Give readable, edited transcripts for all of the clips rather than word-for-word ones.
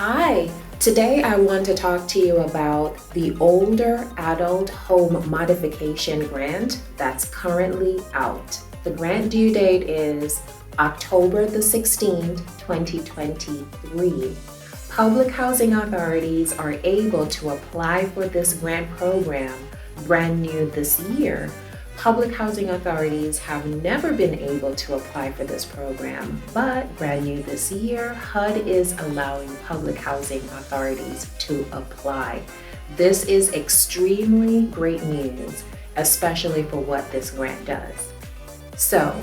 Hi, today I want to talk to you about the Older Adult Home Modification Grant that's currently out. The grant due date is October the 16th, 2023. Public housing authorities are able to apply for this grant program brand new this year. Public housing authorities have never been able to apply for this program, but brand new this year, HUD is allowing public housing authorities to apply. This is extremely great news, especially for what this grant does. So,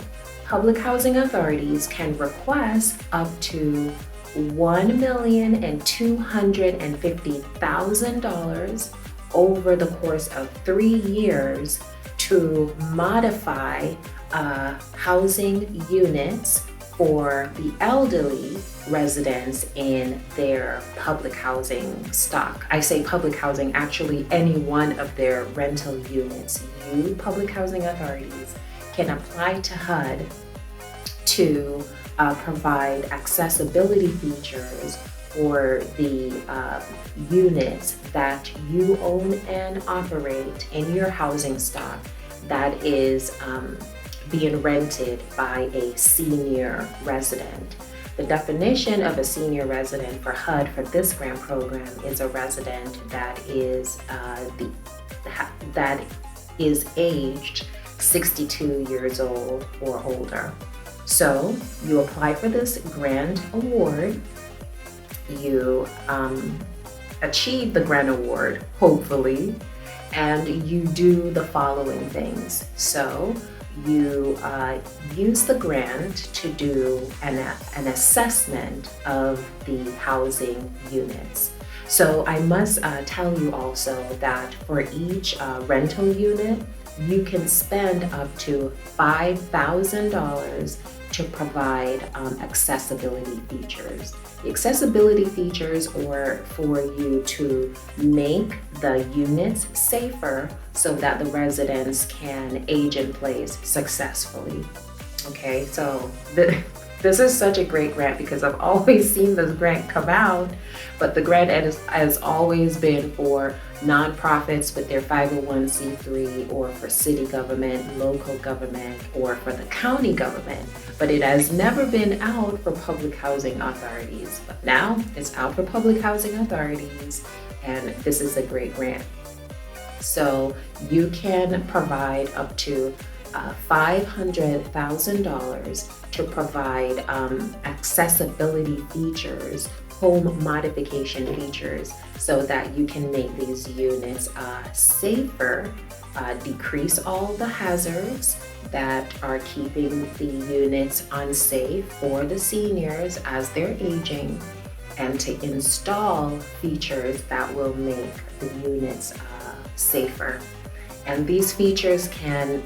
public housing authorities can request up to $1,250,000 over the course of 3 years to modify housing units for the elderly residents in their public housing stock. I say public housing, actually any one of their rental units. You, public housing authorities, can apply to HUD to provide accessibility features for the units that you own and operate in your housing stock that is being rented by a senior resident. The definition of a senior resident for HUD for this grant program is a resident that is aged 62 years old or older. So you apply for this grant award, you achieve the grant award, hopefully, and you do the following things. So you use the grant to do an assessment of the housing units. So I must tell you also that for each rental unit, you can spend up to $5,000 to provide accessibility features. The accessibility features are for you to make the units safer so that the residents can age in place successfully. Okay, so this is such a great grant because I've always seen this grant come out, but the grant has always been for nonprofits with their 501c3 or for city government, local government, or for the county government. But it has never been out for public housing authorities. But now it's out for public housing authorities, and this is a great grant. So you can provide up to $500,000 to provide accessibility features, home modification features, so that you can make these units safer, decrease all the hazards that are keeping the units unsafe for the seniors as they're aging, and to install features that will make the units safer. And these features can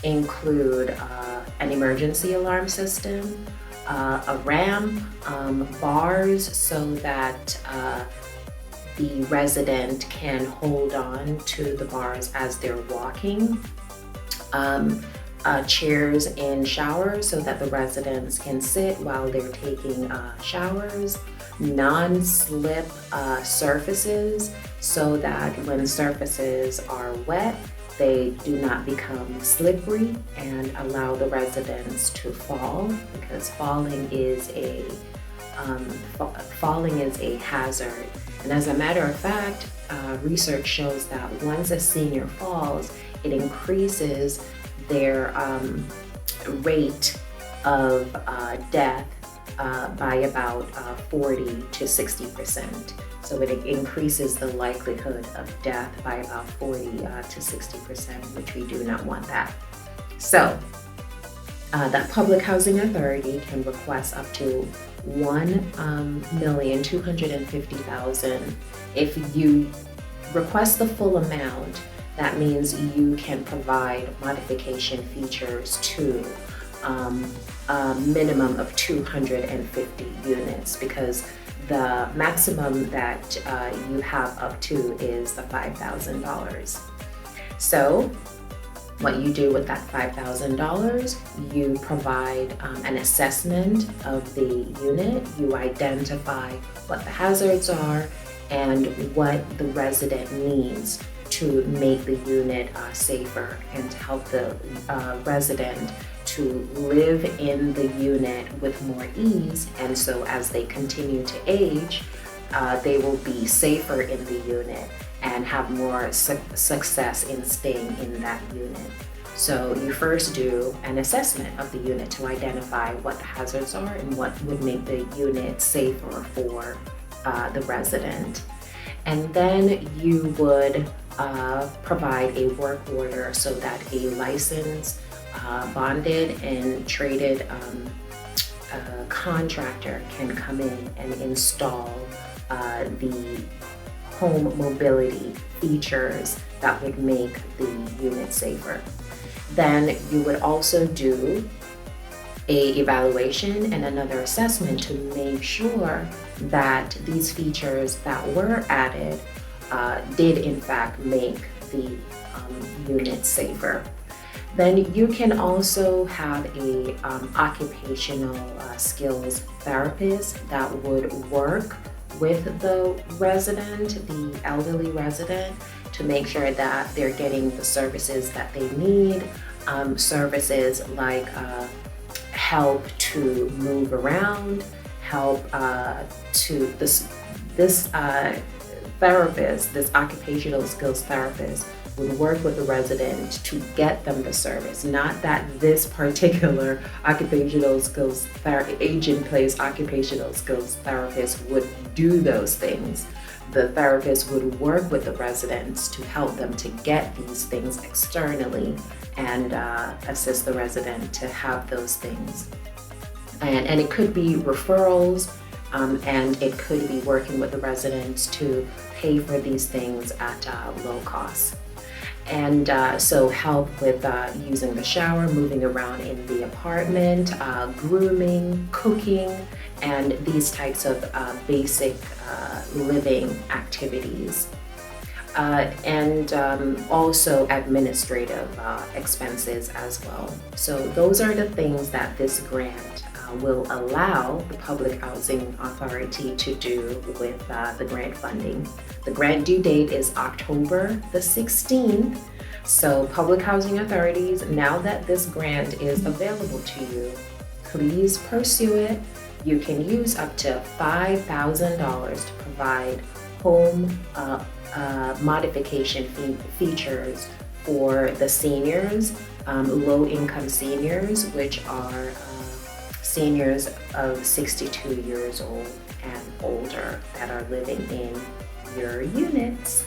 include an emergency alarm system, a ramp, bars so that the resident can hold on to the bars as they're walking, chairs in showers so that the residents can sit while they're taking showers, non-slip surfaces so that when surfaces are wet, they do not become slippery and allow the residents to fall, because falling is a hazard. And as a matter of fact, research shows that once a senior falls, it increases their rate of death by about 40 to 60%. So it increases the likelihood of death by about 40 to 60%, which we do not want that. So that public housing authority can request up to $1,250,000. If you request the full amount, that means you can provide modification features to a minimum of 250 units, because the maximum that you have up to is the $5,000. So What you do with that $5,000, you provide an assessment of the unit, you identify what the hazards are and what the resident needs to make the unit safer and to help the resident to live in the unit with more ease. And so as they continue to age, they will be safer in the unit and have more success in staying in that unit. So you first do an assessment of the unit to identify what the hazards are and what would make the unit safer for the resident. And then you would provide a work order so that a licensed, bonded and traded contractor can come in and install the home mobility features that would make the unit safer. Then you would also do a evaluation and another assessment to make sure that these features that were added did in fact make the unit safer. Then you can also have a occupational skills therapist that would work with the resident, the elderly resident, to make sure that they're getting the services that they need. Services like help to move around, help to this therapist, this occupational skills therapist would work with the resident to get them the service. Not that this particular occupational skills age-in-place occupational skills therapist would do those things. The therapist would work with the residents to help them to get these things externally and assist the resident to have those things. And it could be referrals, and it could be working with the residents to pay for these things at low cost. And so help with using the shower, moving around in the apartment, grooming, cooking, and these types of basic living activities. And also administrative expenses as well. So those are the things that this grant will allow the Public Housing Authority to do with the grant funding. The grant due date is October the 16th. So public housing authorities, now that this grant is available to you, please pursue it. You can use up to $5,000 to provide home modification features for the seniors, low-income seniors, which are seniors of 62 years old and older that are living in your units.